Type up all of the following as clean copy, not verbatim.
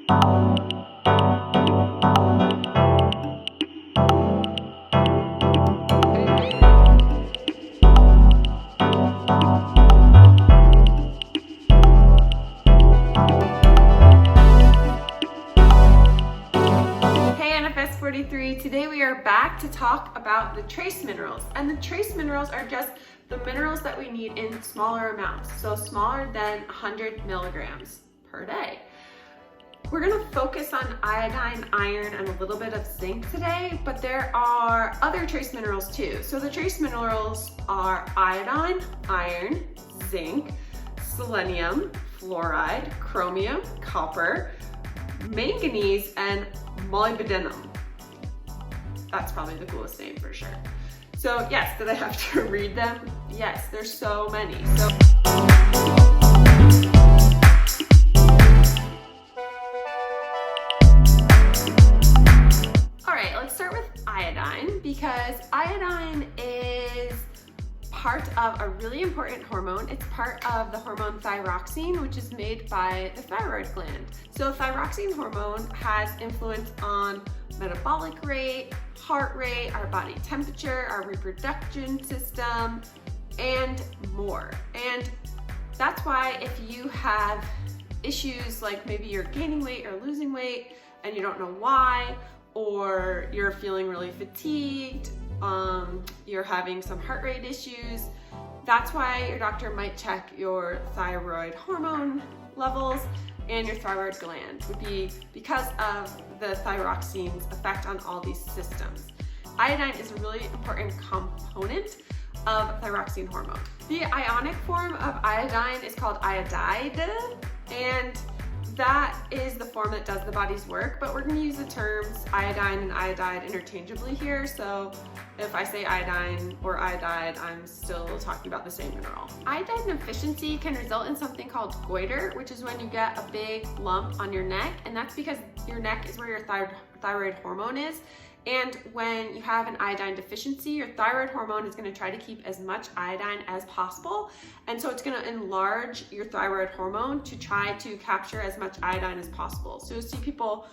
Today we are back to talk about the trace minerals, and the trace minerals are just the minerals that we need in smaller amounts, so smaller than 100 milligrams per day. We're going to focus on iodine, iron, and a little bit of zinc today, but there are other trace minerals too. So the trace minerals are iodine, iron, zinc, selenium, fluoride, chromium, copper, manganese, and molybdenum. That's probably the coolest name for sure. So yes, did I have to read them? Yes, there's so many. All right, let's start with iodine, because iodine is part of a really important hormone. It's part of the hormone thyroxine, which is made by the thyroid gland. So thyroxine hormone has influence on metabolic rate, heart rate, our body temperature, our reproduction system, and more. And that's why if you have issues like maybe you're gaining weight or losing weight and you don't know why, or you're feeling really fatigued, you're having some heart rate issues, that's why your doctor might check your thyroid hormone levels and your thyroid gland, would be because of the thyroxine's effect on all these systems. Iodine is a really important component of thyroxine hormone. The ionic form of iodine is called iodide, and that is the form that does the body's work, but we're gonna use the terms iodine and iodide interchangeably here. So if I say iodine or iodide, I'm still talking about the same mineral. Iodine deficiency can result in something called goiter, which is when you get a big lump on your neck, and that's because your neck is where your thyroid hormone is. And when you have an iodine deficiency, your thyroid hormone is going to try to keep as much iodine as possible. And so it's going to enlarge your thyroid hormone to try to capture as much iodine as possible. So you'll see people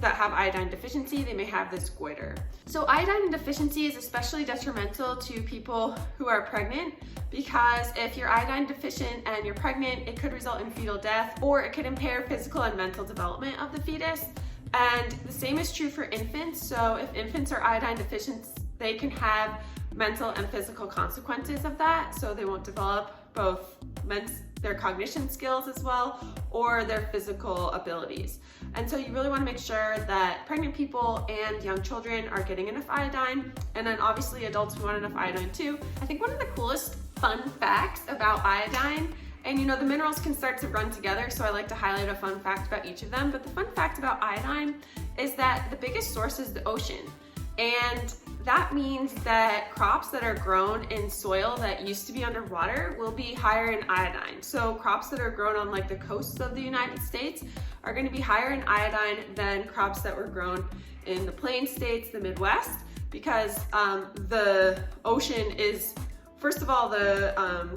that have iodine deficiency, they may have this goiter. So iodine deficiency is especially detrimental to people who are pregnant, because if you're iodine deficient and you're pregnant, it could result in fetal death, or it could impair physical and mental development of the fetus. And the same is true for infants. So if infants are iodine deficient, they can have mental and physical consequences of that. So they won't develop both their cognition skills as well, or their physical abilities. And so you really want to make sure that pregnant people and young children are getting enough iodine, and then obviously adults want enough iodine too. I think one of the coolest fun facts about iodine, and you know, the minerals can start to run together, so I like to highlight a fun fact about each of them, but the fun fact about iodine is that the biggest source is the ocean. And that means that crops that are grown in soil that used to be underwater will be higher in iodine. So crops that are grown on like the coasts of the United States are going to be higher in iodine than crops that were grown in the plain states, the Midwest, because the ocean is, first of all, the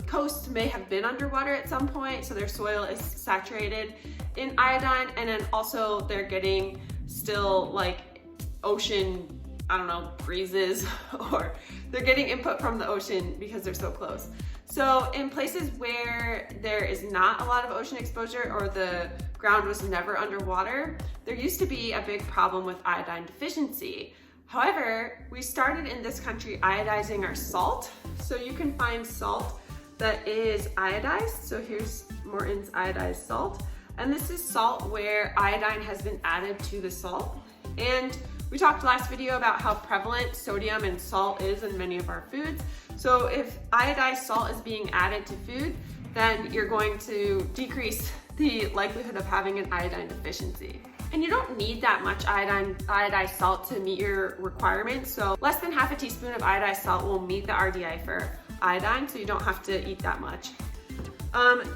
coast may have been underwater at some point, so their soil is saturated in iodine, and then also they're getting still like ocean, I don't know, breezes, or they're getting input from the ocean because they're so close. So in places where there is not a lot of ocean exposure, or the ground was never underwater, there used to be a big problem with iodine deficiency. However, we started in this country iodizing our salt. So you can find salt that is iodized. So here's Morton's iodized salt. And this is salt where iodine has been added to the salt. And we talked last video about how prevalent sodium and salt is in many of our foods. So if iodized salt is being added to food, then you're going to decrease the likelihood of having an iodine deficiency. And you don't need that much iodized salt to meet your requirements. So less than half a teaspoon of iodized salt will meet the RDI for iodine, so you don't have to eat that much.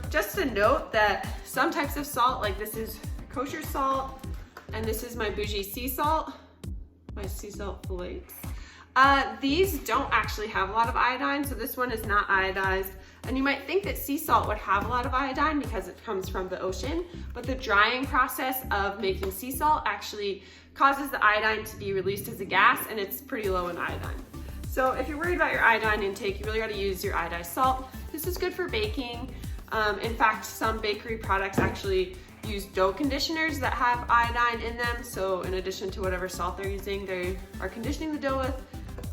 Just to note that some types of salt, like this is kosher salt, and this is my bougie sea salt, my sea salt flakes. These don't actually have a lot of iodine, so this one is not iodized. And you might think that sea salt would have a lot of iodine because it comes from the ocean, but the drying process of making sea salt actually causes the iodine to be released as a gas, and it's pretty low in iodine. So if you're worried about your iodine intake, you really gotta use your iodized salt. This is good for baking. In fact, some bakery products actually use dough conditioners that have iodine in them. So in addition to whatever salt they're using, they are conditioning the dough with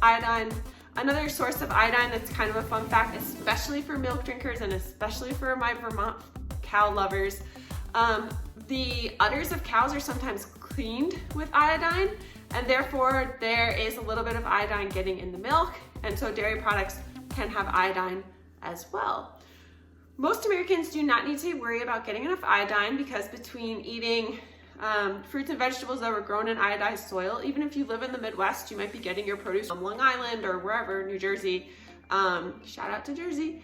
iodine. Another source of iodine that's kind of a fun fact, especially for milk drinkers and especially for my Vermont cow lovers, the udders of cows are sometimes cleaned with iodine, and therefore there is a little bit of iodine getting in the milk, and so dairy products can have iodine as well. Most Americans do not need to worry about getting enough iodine because between eating fruits and vegetables that were grown in iodized soil, even if you live in the Midwest, you might be getting your produce from Long Island or wherever, New Jersey. Shout out to Jersey.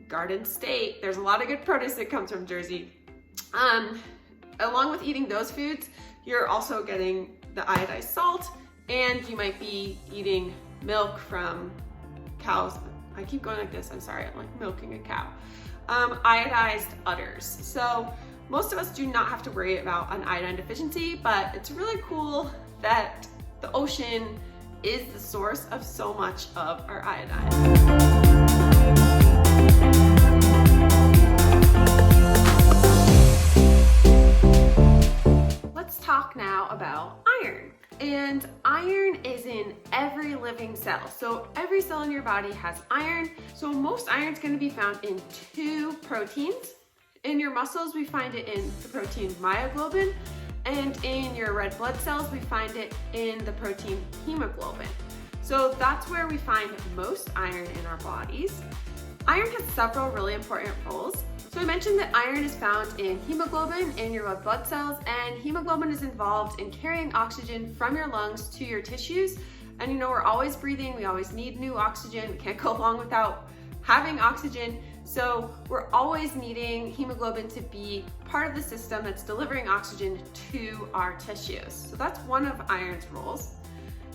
Garden State. There's a lot of good produce that comes from Jersey. Along with eating those foods, you're also getting the iodized salt, and you might be eating milk from cows. I keep going like this, I'm sorry, I'm like milking a cow. Iodized udders. So most of us do not have to worry about an iodine deficiency, but it's really cool that the ocean is the source of so much of our iodine. Let's talk now about iron. And iron is in every living cell. So every cell in your body has iron. So most iron is going to be found in two proteins. In your muscles, we find it in the protein myoglobin, and in your red blood cells, we find it in the protein hemoglobin. So that's where we find most iron in our bodies. Iron has several really important roles. So I mentioned that iron is found in hemoglobin in your red blood cells, and hemoglobin is involved in carrying oxygen from your lungs to your tissues. And you know, we're always breathing, we always need new oxygen, we can't go long without having oxygen. So we're always needing hemoglobin to be part of the system that's delivering oxygen to our tissues. So that's one of iron's roles.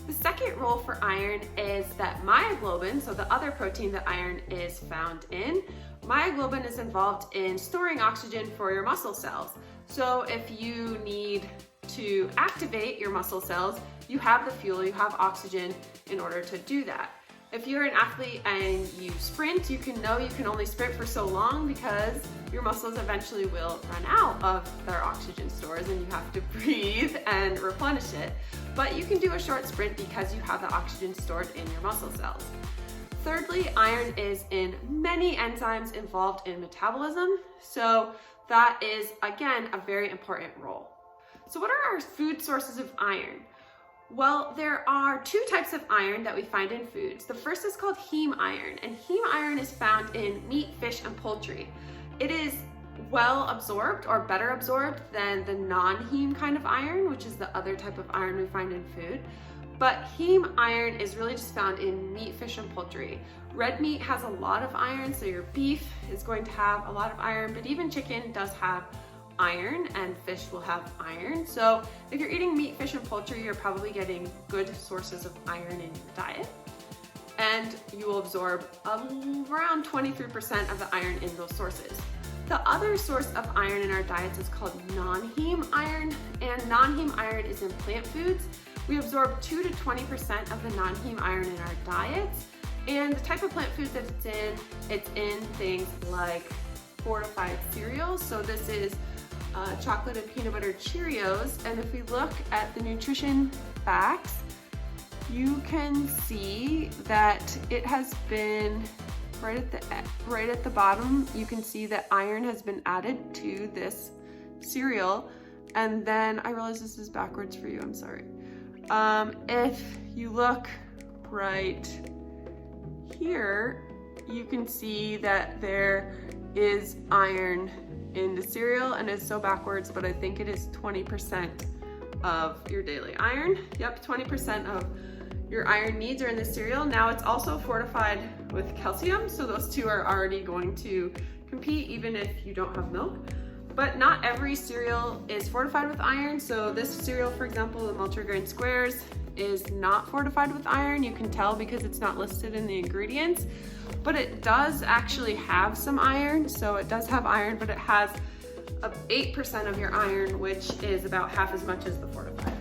The second role for iron is that myoglobin, so the other protein that iron is found in, myoglobin is involved in storing oxygen for your muscle cells. So if you need to activate your muscle cells, you have the fuel, you have oxygen in order to do that. If you're an athlete and you sprint, you can know you can only sprint for so long because your muscles eventually will run out of their oxygen stores and you have to breathe and replenish it. But you can do a short sprint because you have the oxygen stored in your muscle cells. Thirdly, iron is in many enzymes involved in metabolism. So that is, again, a very important role. So what are our food sources of iron? Well, there are two types of iron that we find in foods. The first is called heme iron, and heme iron is found in meat, fish, and poultry. It is well absorbed or better absorbed than the non-heme kind of iron, which is the other type of iron we find in food. But heme iron is really just found in meat, fish, and poultry. Red meat has a lot of iron, so your beef is going to have a lot of iron, but even chicken does have iron, and fish will have iron. So if you're eating meat, fish, and poultry, you're probably getting good sources of iron in your diet. And you will absorb around 23% of the iron in those sources. The other source of iron in our diets is called non-heme iron, and non-heme iron is in plant foods. We absorb 2 to 20% of the non-heme iron in our diets. And the type of plant foods that it's in things like fortified cereals. So this is chocolate and peanut butter Cheerios, and if we look at the nutrition facts, you can see that it has been right at the bottom. You can see that iron has been added to this cereal, and then I realize this is backwards for you, I'm sorry. If you look right here, you can see that there is iron in the cereal, and it's so backwards, but I think it is 20% of your daily iron. Yep, 20% of your iron needs are in the cereal. Now it's also fortified with calcium, so those two are already going to compete even if you don't have milk. But not every cereal is fortified with iron. So this cereal, for example, the multigrain squares, is not fortified with iron. You can tell because it's not listed in the ingredients, but it does actually have some iron. So it does have iron, but it has 8% of your iron, which is about half as much as the fortified.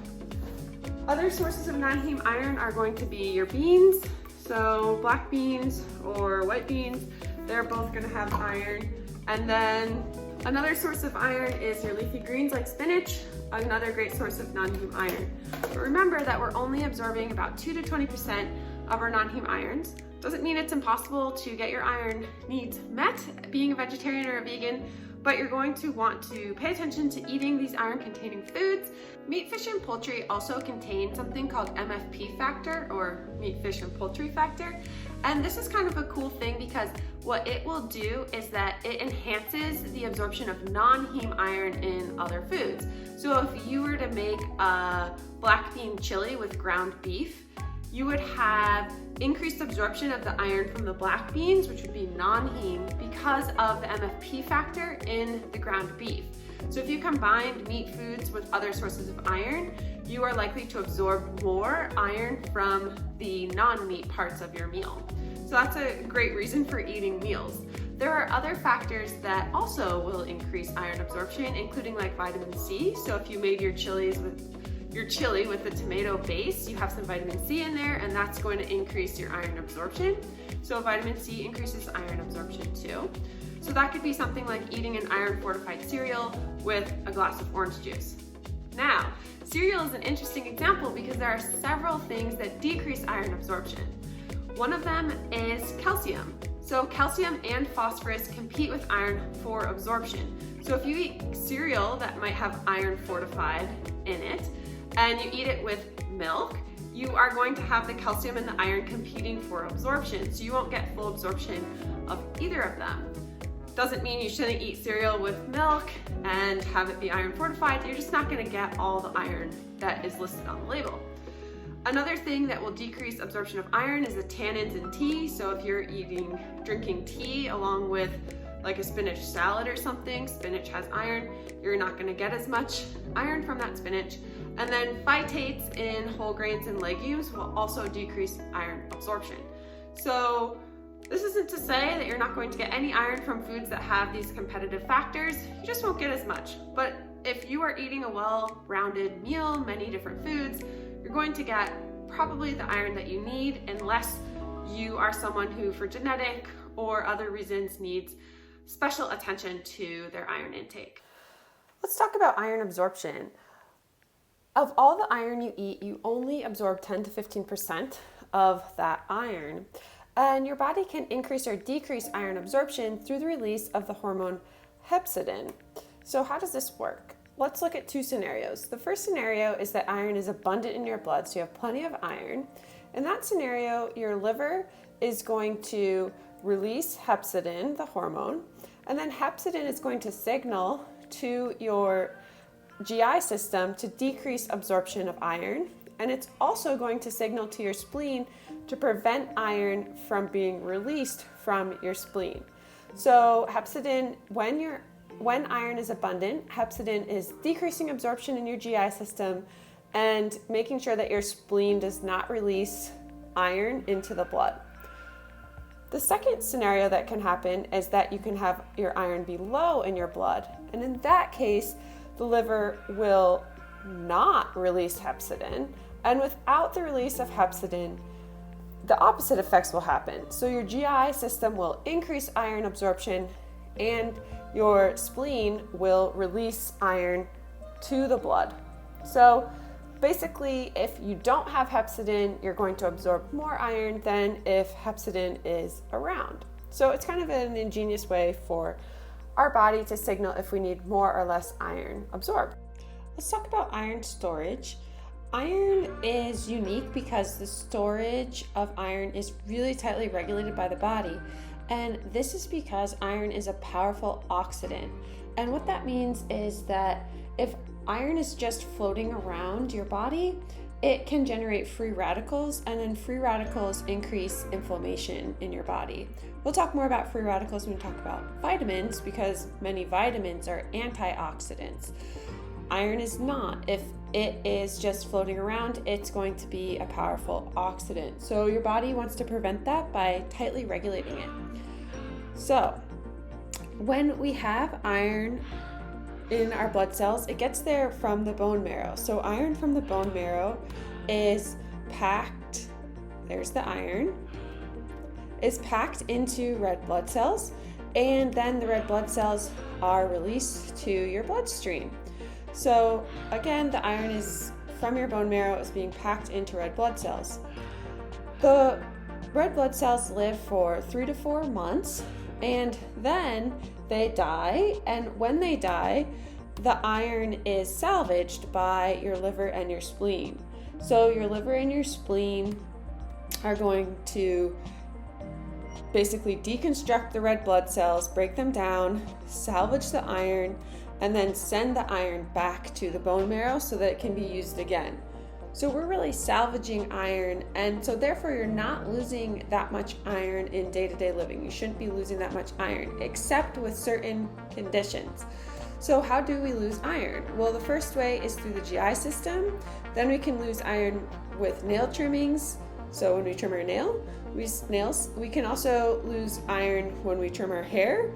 Other sources of non-heme iron are going to be your beans. So black beans or white beans, they're both going to have iron. And then another source of iron is your leafy greens like spinach, another great source of non-heme iron. But remember that we're only absorbing about 2 to 20% of our non-heme irons. Doesn't mean it's impossible to get your iron needs met being a vegetarian or a vegan, but you're going to want to pay attention to eating these iron-containing foods. Meat, fish, and poultry also contain something called MFP factor, or meat, fish, and poultry factor. And this is kind of a cool thing because what it will do is that it enhances the absorption of non-heme iron in other foods. So if you were to make a black bean chili with ground beef, you would have increased absorption of the iron from the black beans, which would be non-heme, because of the MFP factor in the ground beef. So if you combined meat foods with other sources of iron, you are likely to absorb more iron from the non-meat parts of your meal. So that's a great reason for eating meals. There are other factors that also will increase iron absorption, including like vitamin C. So if you made your chili with the tomato base, you have some vitamin C in there, and that's going to increase your iron absorption. So vitamin C increases iron absorption too. So that could be something like eating an iron fortified cereal with a glass of orange juice. Now, cereal is an interesting example because there are several things that decrease iron absorption. One of them is calcium. So calcium and phosphorus compete with iron for absorption. So if you eat cereal that might have iron fortified in it, and you eat it with milk, you are going to have the calcium and the iron competing for absorption. So you won't get full absorption of either of them. Doesn't mean you shouldn't eat cereal with milk and have it be iron fortified. You're just not going to get all the iron that is listed on the label. Another thing that will decrease absorption of iron is the tannins in tea. So if you're drinking tea along with like a spinach salad or something, spinach has iron, you're not going to get as much iron from that spinach. And then phytates in whole grains and legumes will also decrease iron absorption. So this isn't to say that you're not going to get any iron from foods that have these competitive factors, you just won't get as much. But if you are eating a well-rounded meal, many different foods, you're going to get probably the iron that you need, unless you are someone who, for genetic or other reasons, needs special attention to their iron intake. Let's talk about iron absorption. Of all the iron you eat, you only absorb 10 to 15% of that iron. And your body can increase or decrease iron absorption through the release of the hormone hepcidin. So how does this work? Let's look at two scenarios. The first scenario is that iron is abundant in your blood, so you have plenty of iron. In that scenario, your liver is going to release hepcidin, the hormone, and then hepcidin is going to signal to your GI system to decrease absorption of iron, and it's also going to signal to your spleen to prevent iron from being released from your spleen. So hepcidin, when iron is abundant, hepcidin is decreasing absorption in your GI system and making sure that your spleen does not release iron into the blood. The second scenario that can happen is that you can have your iron be low in your blood, and in that case, the liver will not release hepcidin, and without the release of hepcidin, the opposite effects will happen. So your GI system will increase iron absorption and your spleen will release iron to the blood. So basically, if you don't have hepcidin, you're going to absorb more iron than if hepcidin is around. So it's kind of an ingenious way for our body to signal if we need more or less iron absorbed. Let's talk about iron storage. Iron is unique because the storage of iron is really tightly regulated by the body. And this is because iron is a powerful oxidant. And what that means is that if iron is just floating around your body, it can generate free radicals, and then free radicals increase inflammation in your body. We'll talk more about free radicals when we talk about vitamins, because many vitamins are antioxidants. Iron is not. If it is just floating around, it's going to be a powerful oxidant. So your body wants to prevent that by tightly regulating it. So when we have iron in our blood cells, it gets there from the bone marrow. So iron from the bone marrow is packed, there's the iron, is packed into red blood cells, and then the red blood cells are released to your bloodstream. So again, the iron is from your bone marrow is being packed into red blood cells. The red blood cells live for 3 to 4 months, and then they die, and when they die, the iron is salvaged by your liver and your spleen. So your liver and your spleen are going to basically deconstruct the red blood cells, break them down, salvage the iron, and then send the iron back to the bone marrow so that it can be used again. So we're really salvaging iron, and so therefore you're not losing that much iron in day-to-day living. You shouldn't be losing that much iron, except with certain conditions. So how do we lose iron? Well, the first way is through the GI system. Then we can lose iron with nail trimmings. So when we trim our nails, we can also lose iron when we trim our hair.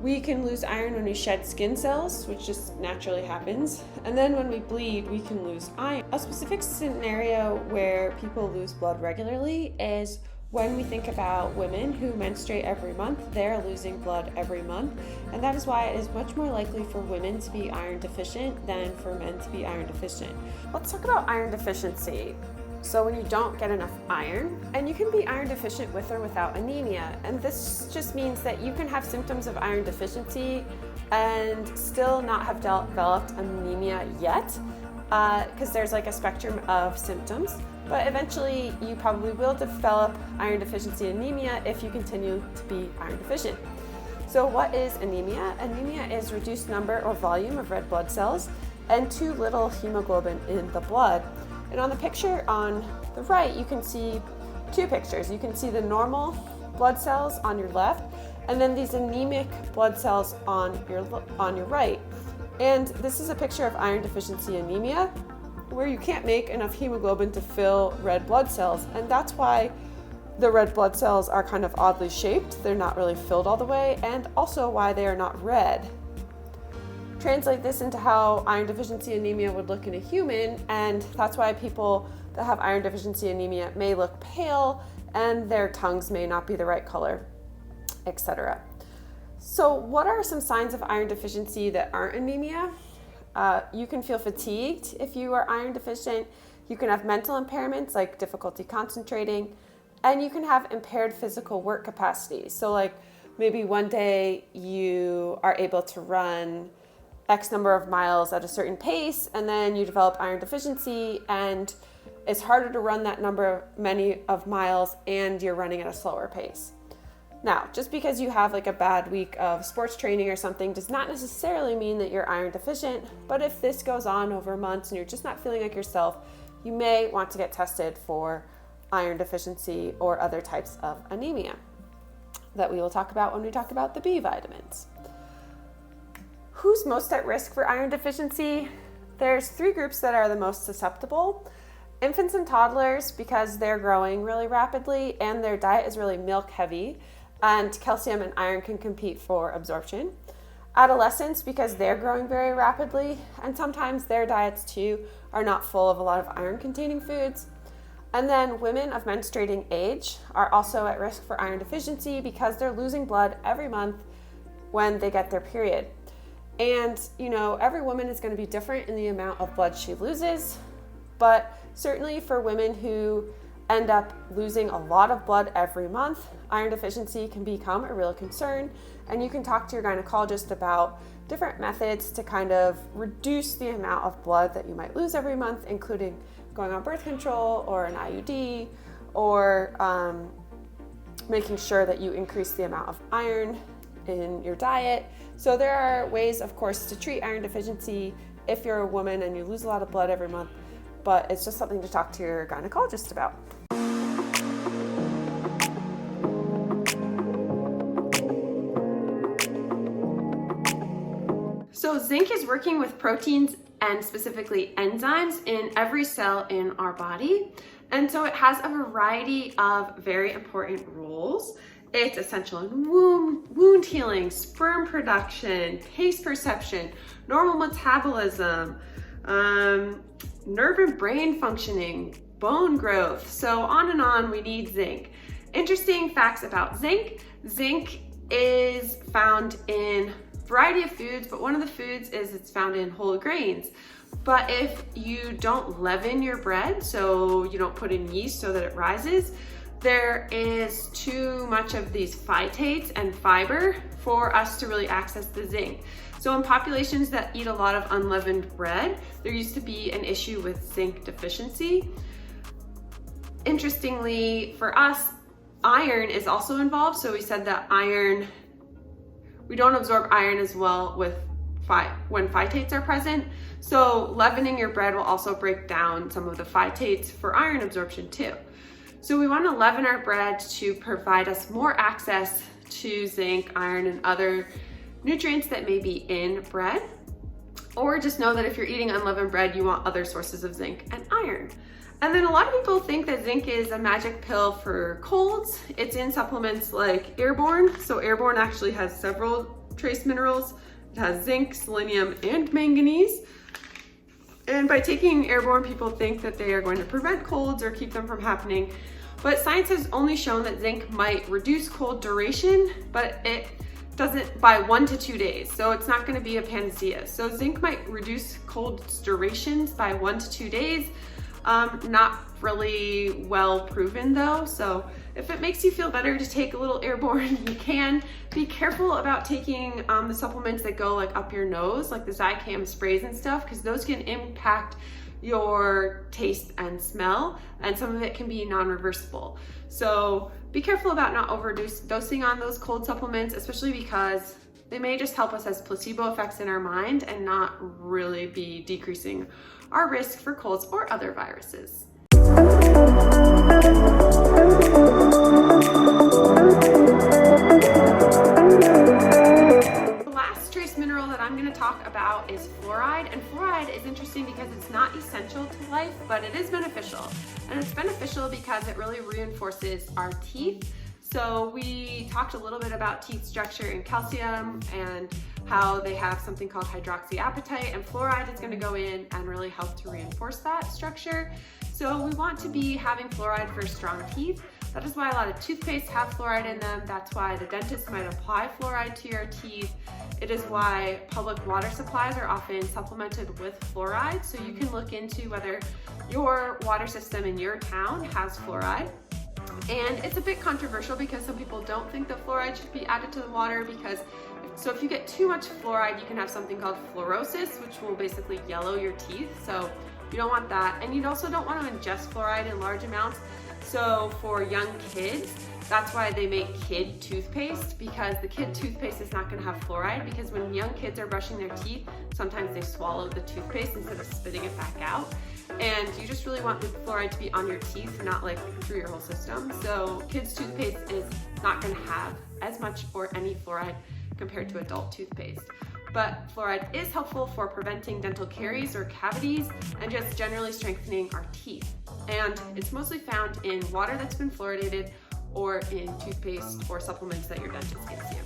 We can lose iron when we shed skin cells, which just naturally happens. And then when we bleed, we can lose iron. A specific scenario where people lose blood regularly is when we think about women who menstruate every month. They're losing blood every month. And that is why it is much more likely for women to be iron deficient than for men to be iron deficient. Let's talk about iron deficiency. So when you don't get enough iron, and you can be iron deficient with or without anemia, and this just means that you can have symptoms of iron deficiency and still not have developed anemia yet, because there's like a spectrum of symptoms, but eventually you probably will develop iron deficiency anemia if you continue to be iron deficient. So what is anemia? Anemia is reduced number or volume of red blood cells and too little hemoglobin in the blood. And on the picture on the right, you can see two pictures. You can see the normal blood cells on your left, and then these anemic blood cells on your right. And this is a picture of iron deficiency anemia, where you can't make enough hemoglobin to fill red blood cells, and that's why the red blood cells are kind of oddly shaped. They're not really filled all the way, and also why they are not red. Translate this into how iron deficiency anemia would look in a human, and that's why people that have iron deficiency anemia may look pale and their tongues may not be the right color, etc. So what are some signs of iron deficiency that aren't anemia? You can feel fatigued if you are iron deficient. You can have mental impairments like difficulty concentrating, and you can have impaired physical work capacity. So like maybe one day you are able to run X number of miles at a certain pace, and then you develop iron deficiency, and it's harder to run that many of miles, and you're running at a slower pace. Now, just because you have like a bad week of sports training or something does not necessarily mean that you're iron deficient, but if this goes on over months and you're just not feeling like yourself, you may want to get tested for iron deficiency or other types of anemia that we will talk about when we talk about the B vitamins. Who's most at risk for iron deficiency? There's 3 groups that are the most susceptible. Infants and toddlers, because they're growing really rapidly and their diet is really milk heavy, and calcium and iron can compete for absorption. Adolescents, because they're growing very rapidly, and sometimes their diets too are not full of a lot of iron containing foods. And then women of menstruating age are also at risk for iron deficiency because they're losing blood every month when they get their period. And, every woman is going to be different in the amount of blood she loses, but certainly for women who end up losing a lot of blood every month, iron deficiency can become a real concern, and you can talk to your gynecologist about different methods to kind of reduce the amount of blood that you might lose every month, including going on birth control or an IUD, or making sure that you increase the amount of iron in your diet. So there are ways, of course, to treat iron deficiency if you're a woman and you lose a lot of blood every month, but it's just something to talk to your gynecologist about. So zinc is working with proteins and specifically enzymes in every cell in our body. And so it has a variety of very important roles. It's essential in wound healing, sperm production, taste perception, normal metabolism, nerve and brain functioning, bone growth. So on and on, we need zinc. Interesting facts about zinc. Zinc is found in a variety of foods, but one of the foods is it's found in whole grains. But if you don't leaven your bread, so you don't put in yeast so that it rises, there is too much of these phytates and fiber for us to really access the zinc. So in populations that eat a lot of unleavened bread, there used to be an issue with zinc deficiency. Interestingly, for us, iron is also involved. So we said that we don't absorb iron as well when phytates are present. So leavening your bread will also break down some of the phytates for iron absorption too. So we want to leaven our bread to provide us more access to zinc, iron, and other nutrients that may be in bread. Or just know that if you're eating unleavened bread, you want other sources of zinc and iron. And then a lot of people think that zinc is a magic pill for colds. It's in supplements like Airborne. So Airborne actually has several trace minerals. It has zinc, selenium, and manganese. And by taking Airborne, people think that they are going to prevent colds or keep them from happening. But science has only shown that zinc might reduce cold duration, but it doesn't by 1 to 2 days. So it's not going to be a panacea. So zinc might reduce cold durations by 1 to 2 days. Not really well proven though. So if it makes you feel better to take a little Airborne, you can. Be careful about taking the supplements that go like up your nose, like the Zicam sprays and stuff, because those can impact your taste and smell, and some of it can be non-reversible. So be careful about not overdosing on those cold supplements, especially because they may just help us as placebo effects in our mind and not really be decreasing our risk for colds or other viruses. The last trace mineral that I'm going to talk about is fluoride. And fluoride is interesting because it's not essential to life, but it is beneficial. And it's beneficial because it really reinforces our teeth. So we talked a little bit about teeth structure and calcium and how they have something called hydroxyapatite, and fluoride is going to go in and really help to reinforce that structure. So we want to be having fluoride for strong teeth. That is why a lot of toothpaste have fluoride in them. That's why the dentist might apply fluoride to your teeth. It is why public water supplies are often supplemented with fluoride. So you can look into whether your water system in your town has fluoride. And it's a bit controversial because some people don't think that fluoride should be added to the water because if you get too much fluoride, you can have something called fluorosis, which will basically yellow your teeth. So you don't want that. And you also don't want to ingest fluoride in large amounts. So for young kids, that's why they make kid toothpaste, because the kid toothpaste is not going to have fluoride, because when young kids are brushing their teeth, sometimes they swallow the toothpaste instead of spitting it back out. And you just really want the fluoride to be on your teeth, not like through your whole system. So kids toothpaste is not going to have as much or any fluoride compared to adult toothpaste. But fluoride is helpful for preventing dental caries or cavities and just generally strengthening our teeth. And it's mostly found in water that's been fluoridated or in toothpaste or supplements that your dentist gives you.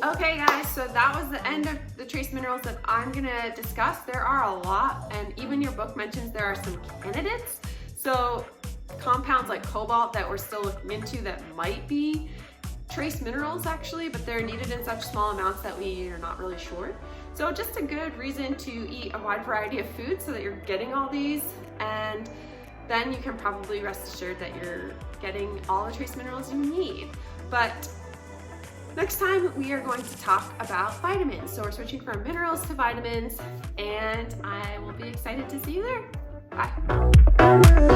Okay guys, so that was the end of the trace minerals that I'm gonna discuss. There are a lot, and even your book mentions there are some candidates. So compounds like cobalt that we're still looking into that might be trace minerals actually, but they're needed in such small amounts that we are not really sure. So just a good reason to eat a wide variety of foods so that you're getting all these, and then you can probably rest assured that you're getting all the trace minerals you need. But next time we are going to talk about vitamins. So we're switching from minerals to vitamins, and I will be excited to see you there. Bye.